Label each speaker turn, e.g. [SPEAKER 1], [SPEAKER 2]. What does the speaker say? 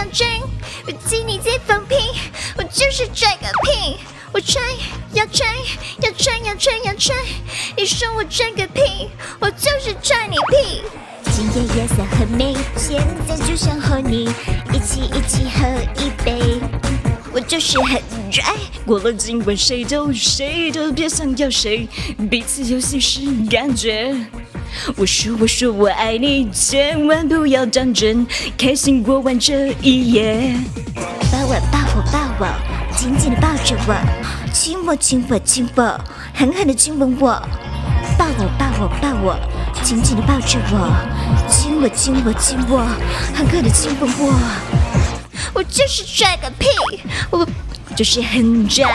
[SPEAKER 1] 要拽，我经你在放屁，我就是拽个屁，我拽要拽要拽要拽要拽，你说我拽个屁，我就是拽你屁。今夜夜色很美，现在就想和你一起喝一杯。我就是很拽，
[SPEAKER 2] 过了今晚谁都别想要谁，彼此有心事感觉。我说我爱你，千万不要当真，开心过完这一夜。
[SPEAKER 1] 抱我，紧紧地抱着我，亲我，狠狠地亲吻我。抱我，紧紧地抱着我，亲我，狠狠地亲吻我。我就是拽个屁，我就是很拽。